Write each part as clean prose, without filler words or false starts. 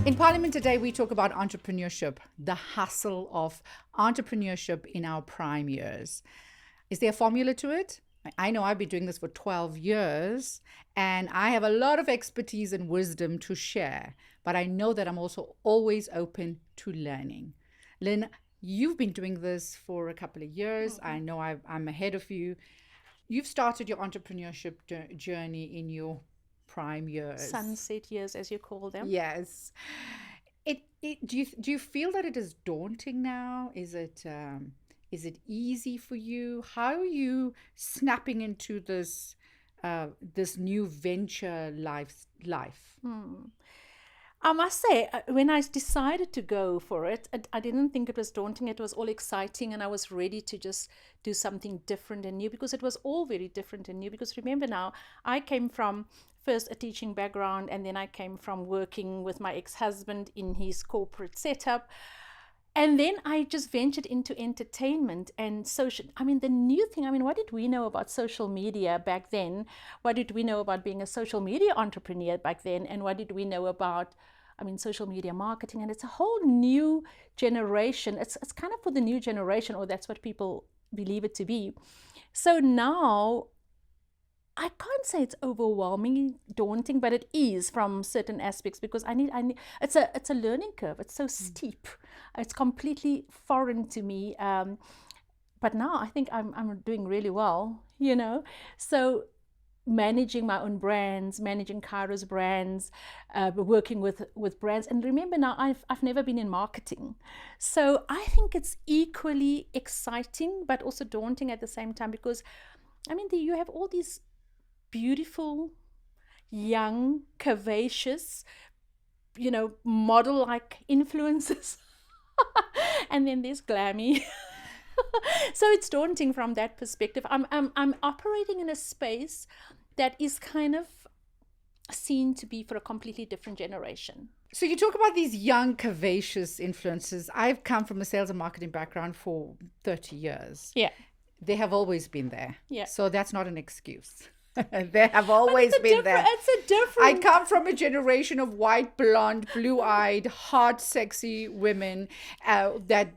In Parliament today, we talk about entrepreneurship, the hustle of entrepreneurship in our prime years. Is there a formula to it? I know I've been doing this for 12 years and I have a lot of expertise and wisdom to share, but I know that I'm also always open to learning. Lynn, you've been doing this for a couple of years. I know I'm ahead of you. You've started your entrepreneurship journey in your prime years. Sunset years, as you call them. Yes. Do you feel that it is daunting now? Is it easy for you? How are you snapping into this new venture life? I must say, when I decided to go for it, I didn't think it was daunting. It was all exciting, and I was ready to just do something different and new, because it was all very different and new. Because remember now, I came from first a teaching background, and then I came from working with my ex-husband in his corporate setup. And then I just ventured into entertainment and social. The new thing, what did we know about social media back then? What did we know about being a social media entrepreneur back then? And what did we know about, social media marketing? And it's a whole new generation. It's kind of for the new generation, or that's what people believe it to be. So now, I can't say it's overwhelmingly daunting, but it is from certain aspects, because I need it's a learning curve. It's so steep. It's completely foreign to me. But now I think I'm doing really well, So managing my own brands, managing Cairo's brands, working with brands. And remember now, I've never been in marketing. So I think it's equally exciting, but also daunting at the same time, because you have all these beautiful, young, curvaceous, model-like influences. And then there's glammy. So it's daunting from that perspective. I'm operating in a space that is kind of seen to be for a completely different generation. So you talk about these young, curvaceous influences. I've come from a sales and marketing background for 30 years. Yeah. They have always been there. Yeah. So that's not an excuse. They have always been there. It's a different. I come from a generation of white, blonde, blue-eyed, hot, sexy women that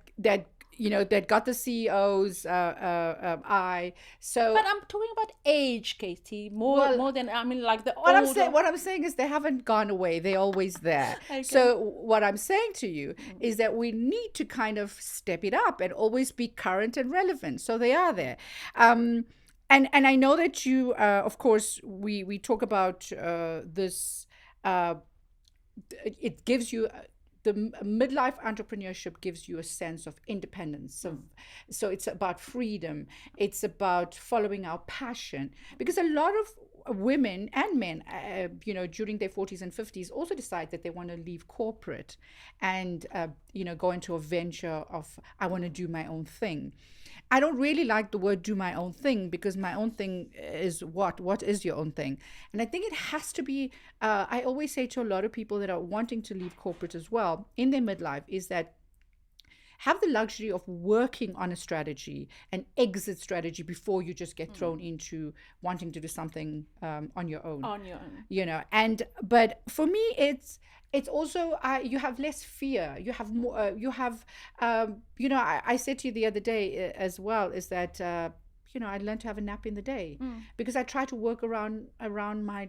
got the CEO's eye. So, but I'm talking about age, Katie, more than like the what older. What I'm saying is they haven't gone away. They're always there. Okay. So what I'm saying to you is that we need to kind of step it up and always be current and relevant. So they are there. And I know that you, of course, we talk about this. It gives you the midlife entrepreneurship gives you a sense of independence. So it's about freedom. It's about following our passion, because a lot of women and men, during their 40s and 50s, also decide that they want to leave corporate and go into a venture of, I want to do my own thing. I don't really like the word do my own thing, because my own thing is what is your own thing? And I think it has to be, I always say to a lot of people that are wanting to leave corporate as well in their midlife, is that have the luxury of working on a strategy, an exit strategy, before you just get thrown into wanting to do something on your own. But for me, it's also you have less fear. You have more. I said to you the other day as well, is that I learned to have a nap in the day, because I try to work around my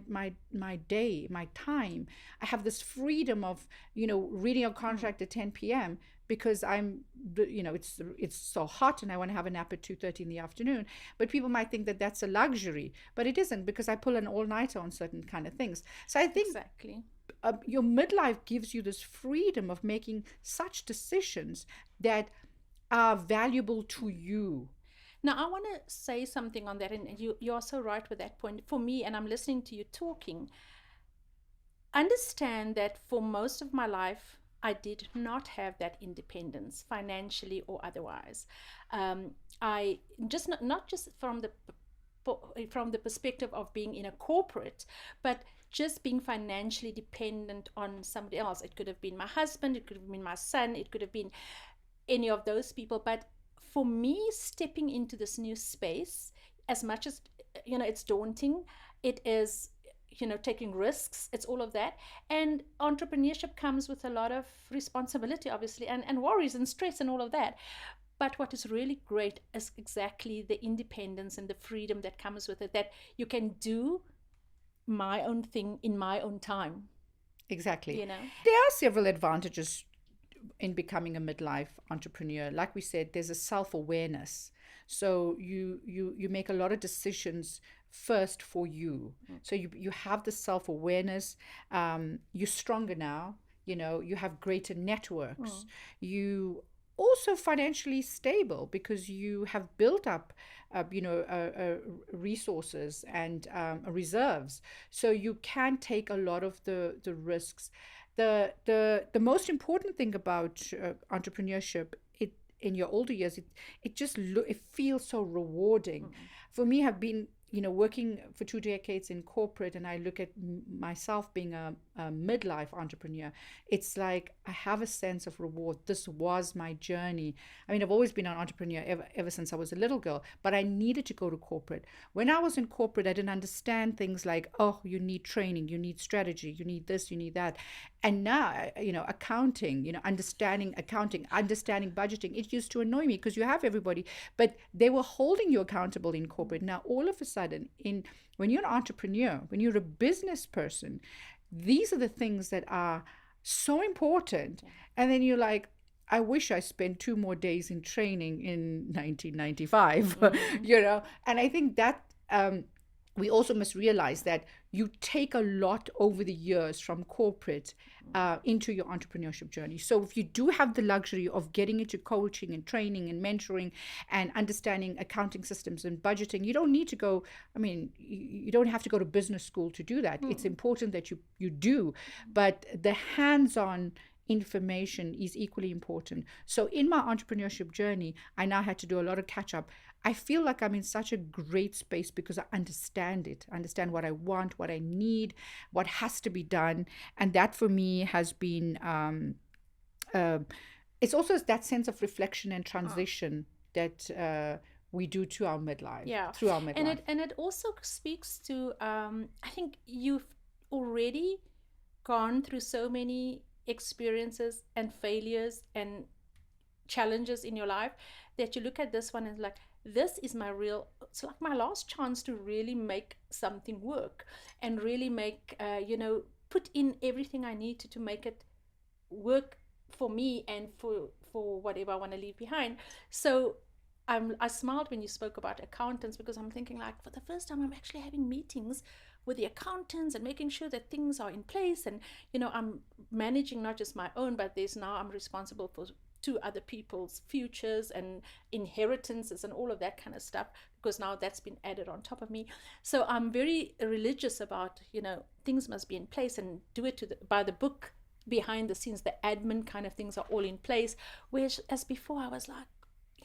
day, my time. I have this freedom of reading a contract at 10 p.m. because it's so hot and I want to have a nap at 2:30 in the afternoon. But people might think that that's a luxury, but it isn't, because I pull an all-nighter on certain kind of things. So I think exactly. Your midlife gives you this freedom of making such decisions that are valuable to you. Now, I want to say something on that, and you're so right with that point. For me, and I'm listening to you talking, understand that for most of my life, I did not have that independence, financially or otherwise. I just not just from the perspective of being in a corporate, but just being financially dependent on somebody else. It could have been my husband, it could have been my son, it could have been any of those people. But for me, stepping into this new space, as much as it's daunting, it is taking risks. It's all of that. And entrepreneurship comes with a lot of responsibility, obviously, and worries and stress and all of that. But what is really great is exactly the independence and the freedom that comes with it, that you can do my own thing in my own time. Exactly. You know? There are several advantages in becoming a midlife entrepreneur. Like we said, there's a self-awareness. So you make a lot of decisions first for you. So you have the self-awareness. You're stronger now. You have greater networks. You also financially stable because you have built up resources and reserves, so you can take a lot of the risks. The most important thing about entrepreneurship, in your older years, it feels so rewarding. For me, have been working for 2 decades in corporate, and I look at myself being a midlife entrepreneur. It's like I have a sense of reward. This was my journey. I mean, I've always been an entrepreneur ever since I was a little girl, but I needed to go to corporate. When I was in corporate, I didn't understand things like, oh, you need training, you need strategy, you need this, you need that. And now, accounting, understanding accounting, understanding budgeting, it used to annoy me because you have everybody, but they were holding you accountable in corporate. Now, all of a sudden, when you're an entrepreneur, when you're a business person, these are the things that are so important. And then you're like, I wish I spent 2 more days in training in 1995, and I think that we also must realize that you take a lot over the years from corporate into your entrepreneurship journey. So if you do have the luxury of getting into coaching and training and mentoring and understanding accounting systems and budgeting, you don't need to go, you don't have to go to business school to do that. It's important that you do, but the hands-on information is equally important. So in my entrepreneurship journey, I now had to do a lot of catch up. I feel like I'm in such a great space because I understand it. I understand what I want, what I need, what has to be done. And that for me has been, it's also that sense of reflection and transition that we do to our midlife, through our midlife. And it also speaks to, I think you've already gone through so many experiences and failures and challenges in your life that you look at this one and like, this is it's like my last chance to really make something work and really make, put in everything I need to make it work for me and for whatever I want to leave behind. So I smiled when you spoke about accountants, because I'm thinking like, for the first time, I'm actually having meetings with the accountants and making sure that things are in place. And, I'm managing not just my own, but I'm responsible for 2 other people's futures and inheritances and all of that kind of stuff, because now that's been added on top of me. So I'm very religious about, things must be in place and do it by the book, behind the scenes. The admin kind of things are all in place. Whereas as before, I was like,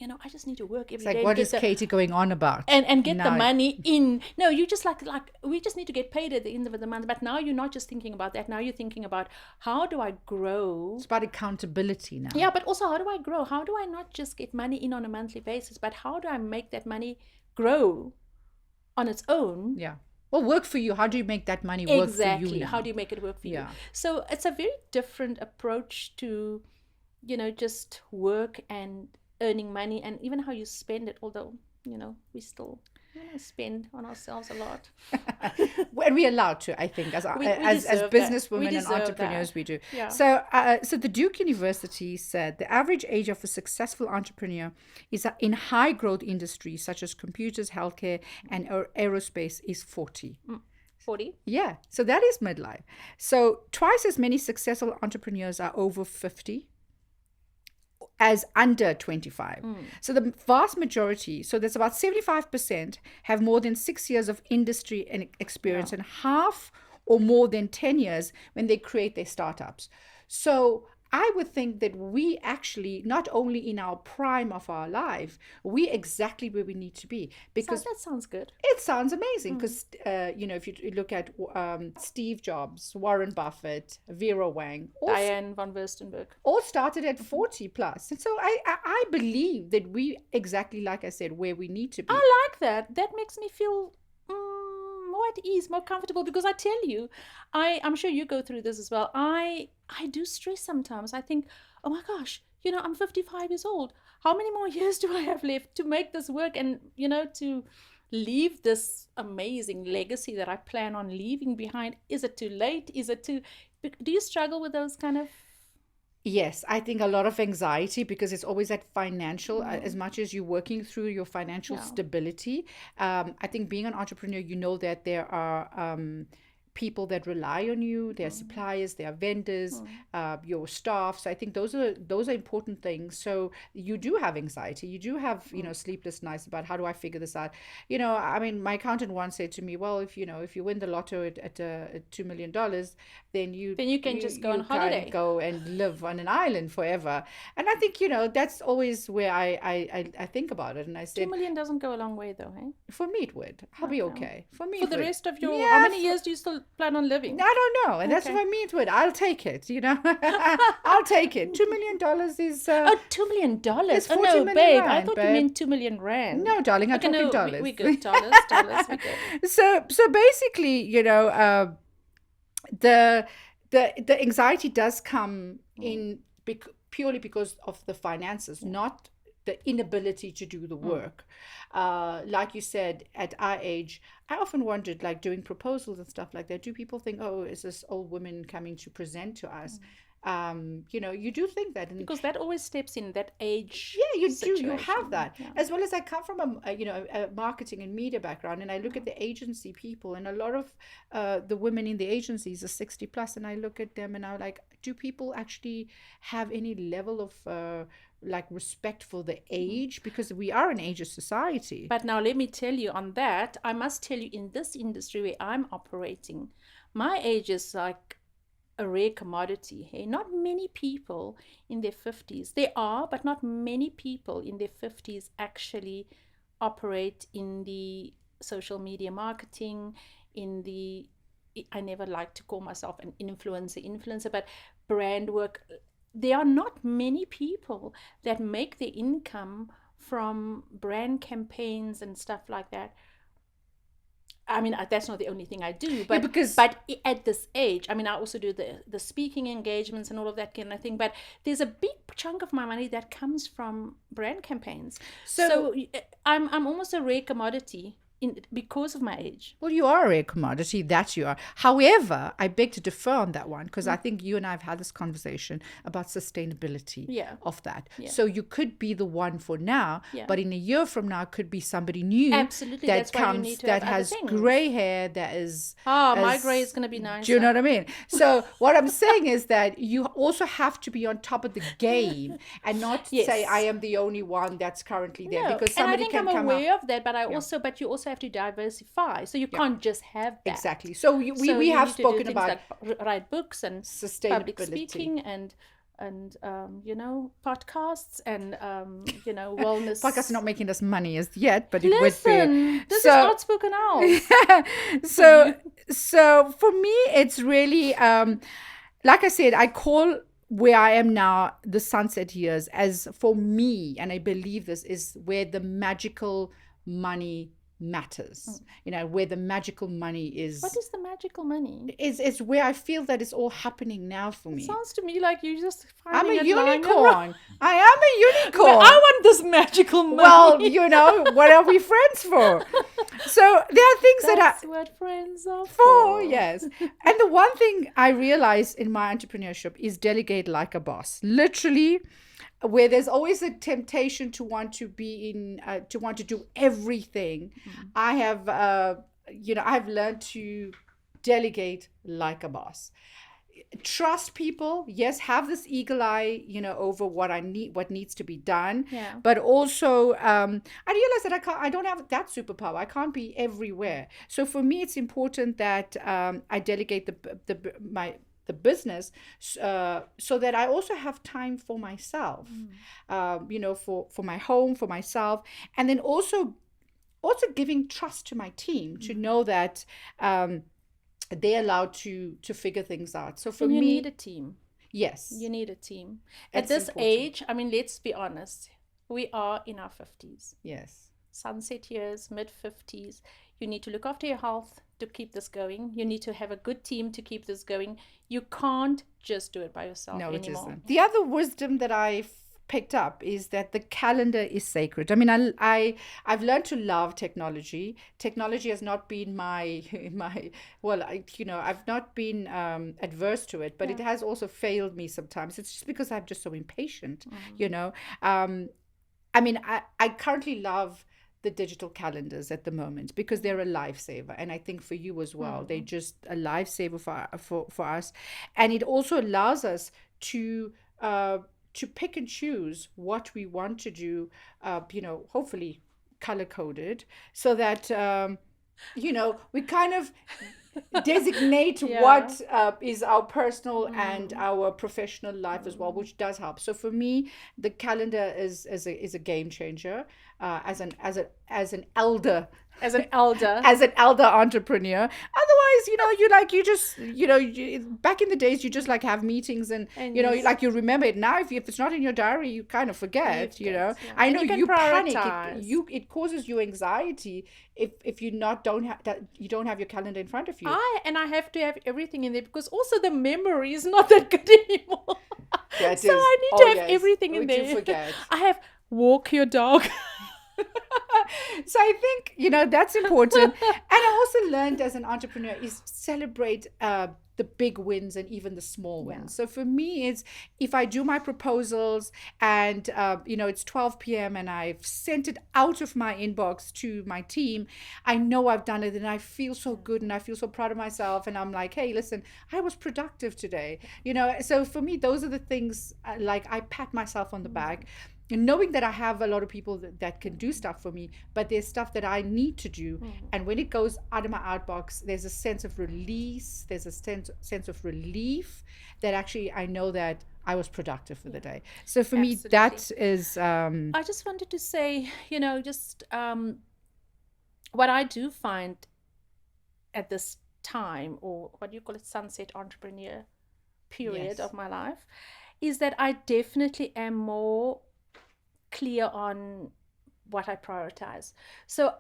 I just need to work every day. Like, what is Katie going on about? And get the money in. No, you just like we just need to get paid at the end of the month. But now you're not just thinking about that. Now you're thinking about, how do I grow? It's about accountability now. Yeah, but also, how do I grow? How do I not just get money in on a monthly basis, but how do I make that money grow on its own? Yeah. Well, work for you. How do you make that money work for you? Exactly. How do you make it work for you? So it's a very different approach to, just work and earning money, and even how you spend it, although we still spend on ourselves a lot. And we're allowed to, I think, as businesswomen and entrepreneurs, we do. Yeah. So the Duke University said the average age of a successful entrepreneur is in high growth industries such as computers, healthcare, and aerospace is 40. 40? Yeah. So that is midlife. So twice as many successful entrepreneurs are over 50 as under 25. So the vast majority, so there's about 75% have more than 6 years of industry and experience, and half or more than 10 years when they create their startups. So I would think that we actually, not only in our prime of our life, we exactly where we need to be. Because that sounds good. It sounds amazing because, if you look at Steve Jobs, Warren Buffett, Vera Wang, Diane von Furstenberg, all started at 40 plus. And so I believe that we exactly, like I said, where we need to be. I like that. That makes me feel more at ease, more comfortable. Because I tell you, I'm sure you go through this as well. I do stress sometimes. I think, oh my gosh, I'm 55 years old. How many more years do I have left to make this work and, to leave this amazing legacy that I plan on leaving behind? Is it too late? Do you struggle with those kind of? Yes, I think a lot of anxiety because it's always that financial, as much as you're working through your financial stability. I think being an entrepreneur, that there are people that rely on you, their suppliers, their vendors, your staff. So I think those are important things. So you do have anxiety, you do have sleepless nights about how do I figure this out. I mean, my accountant once said to me, well, if you win the lotto at $2 million, then you can just go on holiday, go and live on an island forever. And I think that's always where I think about it. And I said, $2 million doesn't go a long way though, eh? For me it would. I'll be okay. For me, for the rest of your how many years do you still plan on living? I don't know, and that's what I mean. It would. I'll take it. I'll take it. $2 million is. $2 million. It's Oh no, babe! I thought babe. you meant 2 million rand. No, darling. I'm talking dollars. We good. Dollars. We good. So basically, the anxiety does come in purely because of the finances, not the inability to do the work. Like you said, at our age, I often wondered, like doing proposals and stuff like that, do people think, oh, is this old woman coming to present to us? You do think that, because that always steps in that age. Yeah, you situation. do. You have that, as well as I come from a marketing and media background, and I look at the agency people, and a lot of the women in the agencies are 60 plus, and I look at them and I'm like, do people actually have any level of respect for the age? Because we are an ageist society. But now let me tell you on that, I must tell you, in this industry where I'm operating, my age is like a rare commodity. Hey, not many people in their 50s. There are, but not many people in their 50s actually operate in the social media marketing, I never like to call myself an influencer, but brand work. There are not many people that make their income from brand campaigns and stuff like that. I mean, that's not the only thing I do, but but at this age, I mean, I also do the speaking engagements and all of that kind of thing. But there's a big chunk of my money that comes from brand campaigns. So I'm almost a rare commodity because of my age. Well, you are a rare commodity, that you are. However, I beg to defer on that one, because I think you and I have had this conversation about sustainability of that. Yeah. So you could be the one for now, but in a year from now could be somebody new. Absolutely. That comes, that has gray hair, that is... my gray is going to be nice. Do you know what I mean? So what I'm saying is that you also have to be on top of the game and not say, I am the only one that's currently there. Because somebody can come up. And I think I'm aware of that, but you also have to diversify, so you can't just have that. Exactly. So we have spoken about like write books and sustainability, public speaking, and podcasts and wellness. Podcasts are not making us money as yet, but it would be. This is outspoken owls. So for me, it's really like I said, I call where I am now the sunset years as, for me, and I believe this is where the magical money matters. Where the magical money is. What is the magical money? It's where I feel that it's all happening now for me. It sounds to me like you just I'm a unicorn. I am a unicorn. Well, I want this magical money. Well, what are we friends for? So there are things That's what friends are for. Yes. And the one thing I realized in my entrepreneurship is delegate like a boss. Literally, where there's always a temptation to want to be to want to do everything. I have, I've learned to delegate like a boss. Trust people, yes, have this eagle eye, over what needs to be done. Yeah. But also, I realize that I don't have that superpower. I can't be everywhere. So for me, it's important that I delegate the business, so that I also have time for myself, for my home, for myself, and then also giving trust to my team to know that they're allowed to figure things out. So for me, you need a team. Yes, you need a team. At this age, I mean, let's be honest, we are in our 50s. Yes. sunset years, mid 50s. You need to look after your health to keep this going. You need to have a good team to keep this going. You can't just do it by yourself No, it anymore. isn't. The other wisdom that I've picked up is that the calendar is sacred. I mean, I've learned to love technology. Technology has not been my my well, I've not been adverse to it, but it has also failed me sometimes. It's just because I'm just so impatient, you know. I mean, I currently love the digital calendars at the moment because they're a lifesaver, and I think for you as well, they're just a lifesaver for us, and it also allows us to pick and choose what we want to do, hopefully color coded, so that we kind of designate what is our personal and our professional life as well, which does help. So for me, the calendar is a game changer. As an elder As an elder. as an elder entrepreneur. Otherwise, back in the days, you just like have meetings and you remember it. Now, if it's not in your diary, you kind of forget. I know you panic. It causes you anxiety if you don't have your calendar in front of you. I have to have everything in there because also the memory is not that good anymore. Yeah, so I need to have everything in there. We do forget. I have walk your dog. So I think, that's important. And I also learned as an entrepreneur is celebrate the big wins and even the small wins. So for me, it's if I do my proposals and, it's 12 p.m. and I've sent it out of my inbox to my team, I know I've done it and I feel so good and I feel so proud of myself. And I'm like, hey, listen, I was productive today. So for me, those are the things like I pat myself on the back. And knowing that I have a lot of people that can do stuff for me, but there's stuff that I need to do. And when it goes out of my outbox, there's a sense of release. There's a sense of relief that actually I know that I was productive for the day. So for me, that is... I just wanted to say, what I do find at this time, or what do you call it, sunset entrepreneur period of my life, is that I definitely am more clear on what I prioritize. So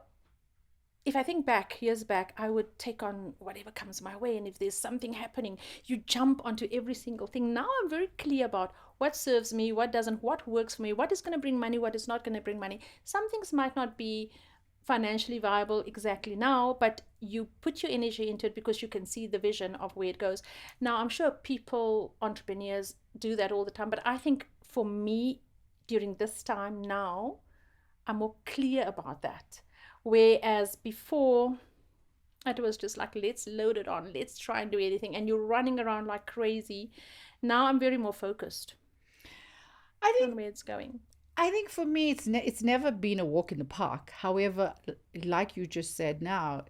if I think back, years back, I would take on whatever comes my way. And if there's something happening, you jump onto every single thing. Now I'm very clear about what serves me, what doesn't, what works for me, what is going to bring money, what is not going to bring money. Some things might not be financially viable exactly now, but you put your energy into it because you can see the vision of where it goes. Now, I'm sure entrepreneurs do that all the time. But I think for me, during this time now, I'm more clear about that. Whereas before, it was just like, let's load it on, let's try and do anything. And you're running around like crazy. Now I'm very more focused on where it's going. I think for me, it's never been a walk in the park. However, like you just said now,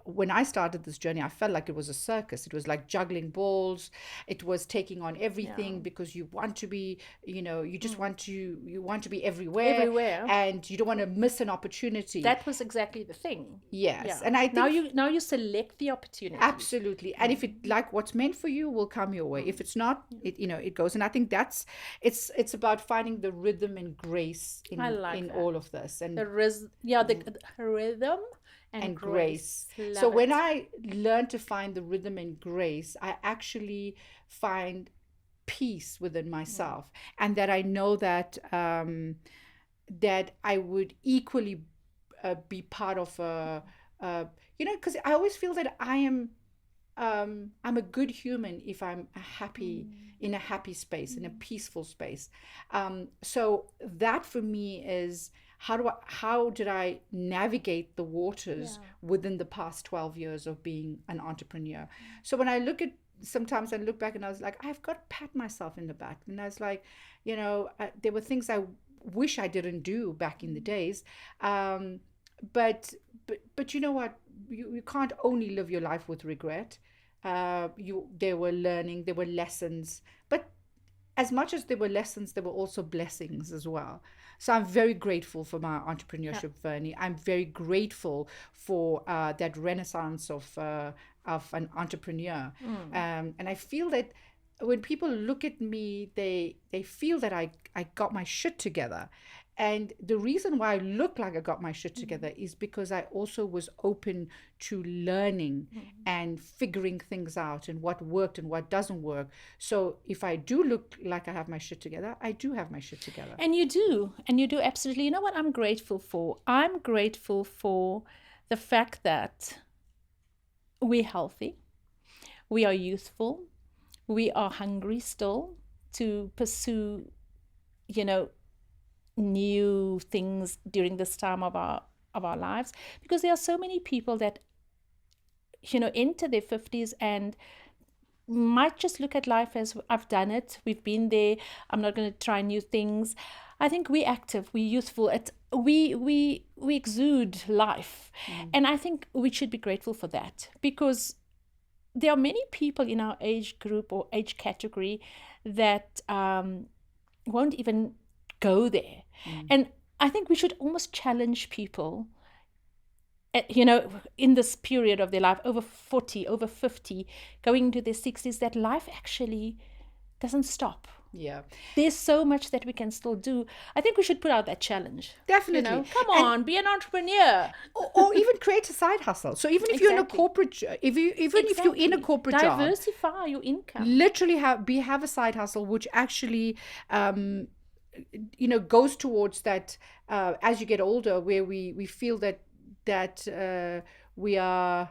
when I started this journey, I felt like it was a circus. It was like juggling balls. It was taking on everything because you want to be, you just want to be everywhere, and you don't want to miss an opportunity. That was exactly the thing. Yes, and I think now you select the opportunity. Absolutely, and if it what's meant for you will come your way. If it's not, it goes. And I think it's about finding the rhythm and grace in all of this, and the rhythm. And grace. So when I learn to find the rhythm and grace, I actually find peace within myself, and that I know that that I would equally be part of because I always feel that I'm a good human if I'm happy in a happy space, in a peaceful space. So that for me is how did I navigate the waters within the past 12 years of being an entrepreneur? So when I sometimes I look back and I was like, I've got to pat myself in the back. And I was like, there were things I wish I didn't do back in the days. But you know what? You can't only live your life with regret. There were lessons, but as much as there were lessons, there were also blessings as well. So I'm very grateful for my entrepreneurship journey. I'm very grateful for that renaissance of an entrepreneur. And I feel that when people look at me, they feel that I got my shit together. And the reason why I look like I got my shit together is because I also was open to learning and figuring things out and what worked and what doesn't work. So if I do look like I have my shit together, I do have my shit together. And you do absolutely. You know what I'm grateful for? I'm grateful for the fact that we're healthy, we are youthful, we are hungry still to pursue, new things during this time of our lives, because there are so many people that enter their 50s and might just look at life as, I've done it, we've been there, I'm not going to try new things. I think we're active, we're youthful, we exude life. And I think we should be grateful for that, because there are many people in our age group or age category that won't even go there. And I think we should almost challenge people, in this period of their life, over 40, over 50, going into their 60s, that life actually doesn't stop. Yeah. There's so much that we can still do. I think we should put out that challenge. Definitely. Come on, be an entrepreneur. Or even create a side hustle. So even if you're in a corporate, if you're in a corporate job, diversify your income. Literally have a side hustle which actually goes towards that as you get older, where we feel that we are,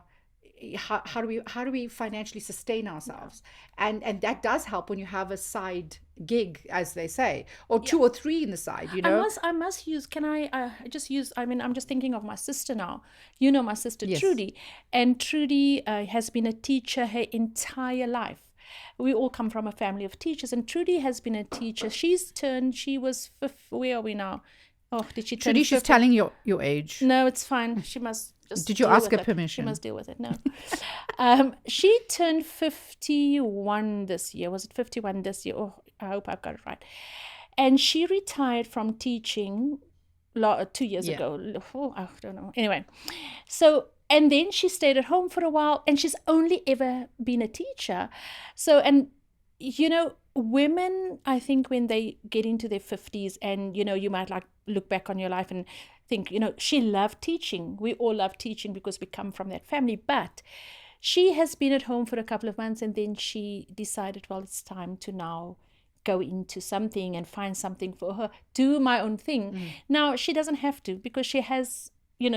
how do we financially sustain ourselves, and that does help when you have a side gig, as they say, or two or three in the side. I must use, can I just use, I'm just thinking of my sister now. My sister, yes. Trudy, and Trudy has been a teacher her entire life. We all come from a family of teachers, and Trudy has been a teacher. She was where are we now? Oh, did she turn? Trudy, she's telling your age. No, it's fine. She must just. Did you ask her permission? She must deal with it. No. She turned 51 this year. Was it 51 this year? Oh, I hope I've got it right. And she retired from teaching 2 years ago. Oh, I don't know. Anyway, so. And then she stayed at home for a while, and she's only ever been a teacher. So, and, women, I think when they get into their 50s and, you might look back on your life and think, she loved teaching. We all love teaching because we come from that family. But she has been at home for a couple of months, and then she decided, well, it's time to now go into something and find something for her, do my own thing. Now, she doesn't have to, because she has...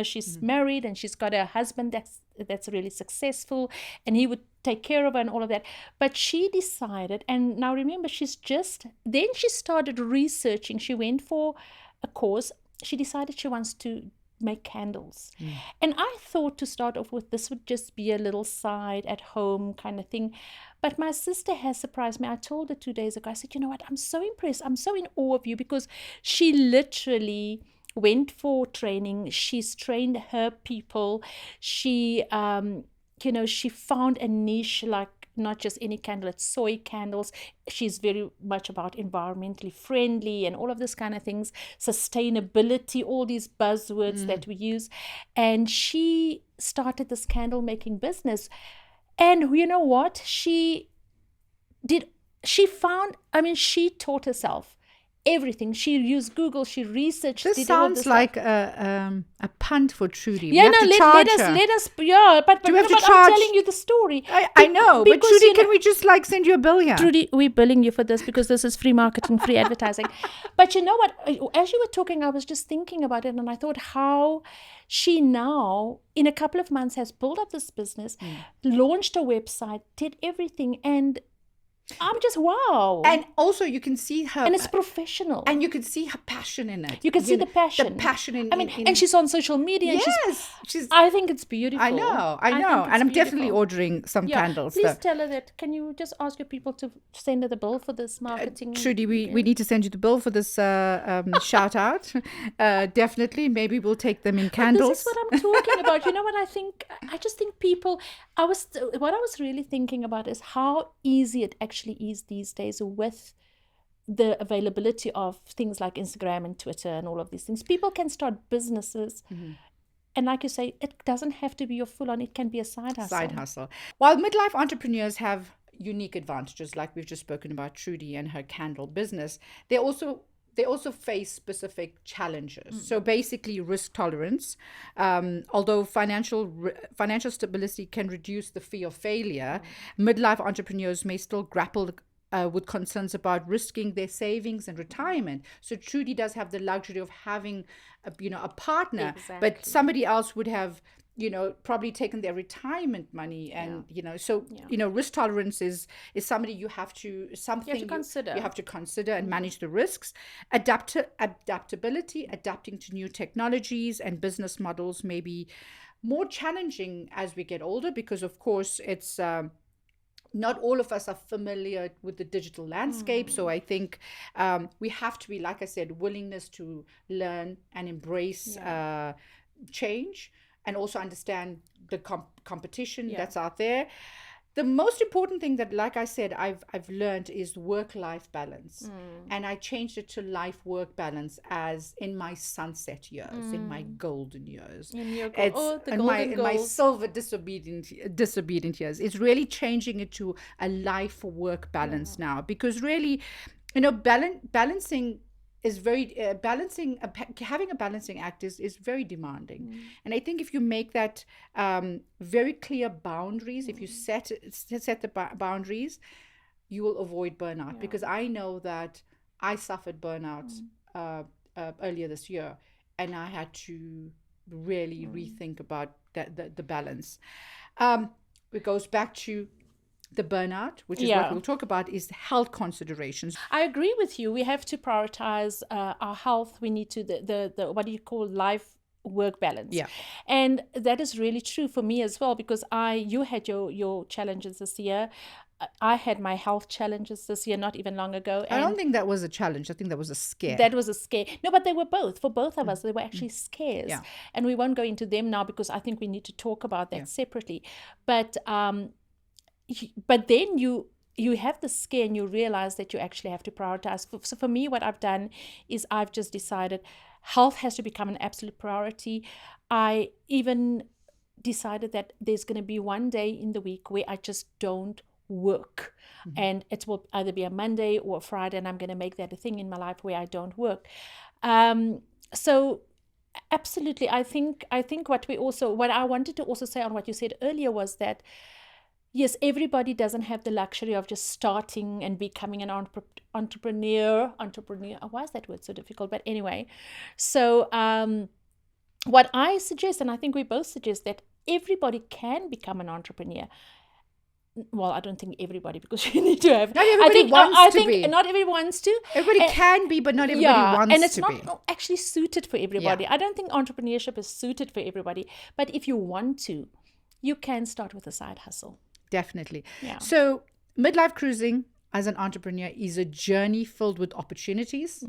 she's married, and she's got a husband that's really successful, and he would take care of her and all of that. But she decided, and now remember, then she started researching. She went for a course. She decided she wants to make candles. And I thought to start off with, this would just be a little side at home kind of thing. But my sister has surprised me. I told her 2 days ago, I said, you know what, I'm so impressed. I'm so in awe of you, because she literally went for training. She's trained her people. She, she found a niche, like not just any candle, it's soy candles. She's very much about environmentally friendly and all of this kind of things, sustainability, all these buzzwords that we use. And she started this candle making business. And you know what? She taught herself everything. She used Google, she researched. This sounds like a punt for Trudy. Yeah, let us, but I'm telling you the story. I know, but Trudy, can we just send you a bill here? Trudy, we're billing you for this because this is free marketing, free advertising. But you know what? As you were talking, I was just thinking about it, and I thought how she now, in a couple of months, has built up this business, launched a website, did everything, and I'm just wow. And also you can see her, and it's professional, and you can see her passion in it. You can see the passion. And she's on social media. Yes, she's. I think it's beautiful. I know, and I'm definitely ordering some candles. Please tell her that. Can you just ask your people to send her the bill for this marketing? Trudy, we need to send you the bill for this shout out. Definitely, maybe we'll take them in candles. This is what I'm talking about. You know what I think? I just think people. What I was really thinking about is how easy it actually is these days with the availability of things like Instagram and Twitter and all of these things. People can start businesses, and like you say, it doesn't have to be your full-on, it can be a side hustle. While midlife entrepreneurs have unique advantages, like we've just spoken about Trudy and her candle business, they also they also face specific challenges. So basically, risk tolerance. Although financial stability can reduce the fear of failure, midlife entrepreneurs may still grapple with concerns about risking their savings and retirement. So Trudy does have the luxury of having, a partner, but somebody else would have, probably taken their retirement money, and risk tolerance is somebody you have to consider. You have to consider and manage the risks. Adaptability, adapting to new technologies and business models may be more challenging as we get older, because of course it's not all of us are familiar with the digital landscape. So I think we have to be, like I said, willingness to learn and embrace change, and also understand the competition that's out there. The most important thing that, like I said, I've learned is work-life balance. And I changed it to life-work balance as in my sunset years, in my golden years. In my silver disobedient years. It's really changing it to a life-work balance now. Because really, balancing is very having a balancing act is very demanding. And I think if you make that very clear boundaries, if you set the boundaries, you will avoid burnout. Because I know that I suffered burnout earlier this year, and I had to really rethink about the balance. It goes back to the burnout, which is what we'll talk about, is health considerations. I agree with you. We have to prioritize our health. We need to the what do you call life work balance. Yeah. And that is really true for me as well, because you had your challenges this year. I had my health challenges this year, not even long ago. I don't think that was a challenge. I think that was a scare. That was a scare. No, but they were both. For both of us, they were actually scares. Yeah. And we won't go into them now, because I think we need to talk about that separately. But then you have the scare, and you realize that you actually have to prioritize. So for me, what I've done is I've just decided health has to become an absolute priority. I even decided that there's going to be one day in the week where I just don't work. And it will either be a Monday or a Friday, and I'm going to make that a thing in my life where I don't work. So absolutely, I think what I wanted to also say on what you said earlier was that, yes, everybody doesn't have the luxury of just starting and becoming an entrepreneur. Why is that word so difficult? But anyway, so what I suggest, and I think we both suggest, that everybody can become an entrepreneur. Well, I don't think everybody, because you need to have. Not everybody wants to be. Not everybody wants to. Everybody can be, but not everybody wants to be. And it's not actually suited for everybody. Yeah. I don't think entrepreneurship is suited for everybody. But if you want to, you can start with a side hustle. Definitely. Yeah. So midlife cruising as an entrepreneur is a journey filled with opportunities,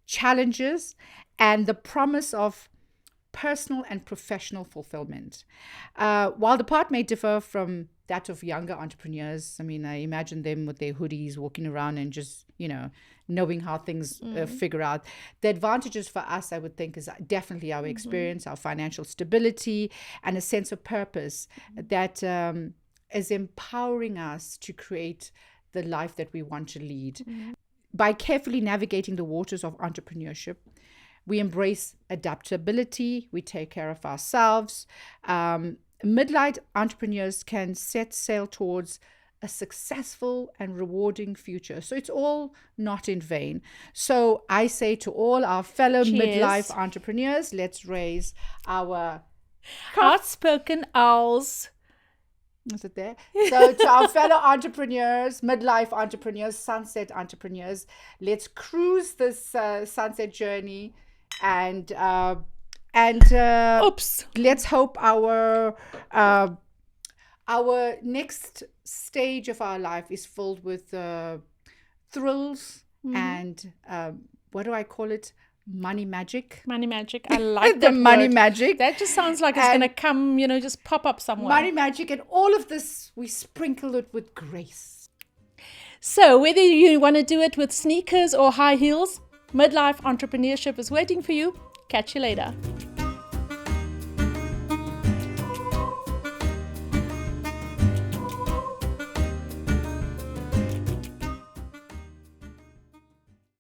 challenges, and the promise of personal and professional fulfillment. While the path may differ from that of younger entrepreneurs, I mean, I imagine them with their hoodies walking around and just, knowing how things figure out. The advantages for us, I would think, is definitely our experience, our financial stability, and a sense of purpose that is empowering us to create the life that we want to lead. By carefully navigating the waters of entrepreneurship, we embrace adaptability, we take care of ourselves. Midlife entrepreneurs can set sail towards a successful and rewarding future. So it's all not in vain. So I say to all our fellow midlife entrepreneurs, let's raise our outspoken owls. Is it there? So to our fellow entrepreneurs, midlife entrepreneurs, sunset entrepreneurs, let's cruise this sunset journey, and let's hope our next stage of our life is filled with thrills and what do I call it? Money magic. Money magic. I like the that money word. magic. That just sounds like it's going to come, just pop up somewhere. Money magic, and all of this, we sprinkle it with grace. So whether you want to do it with sneakers or high heels, midlife entrepreneurship is waiting for you. Catch you later.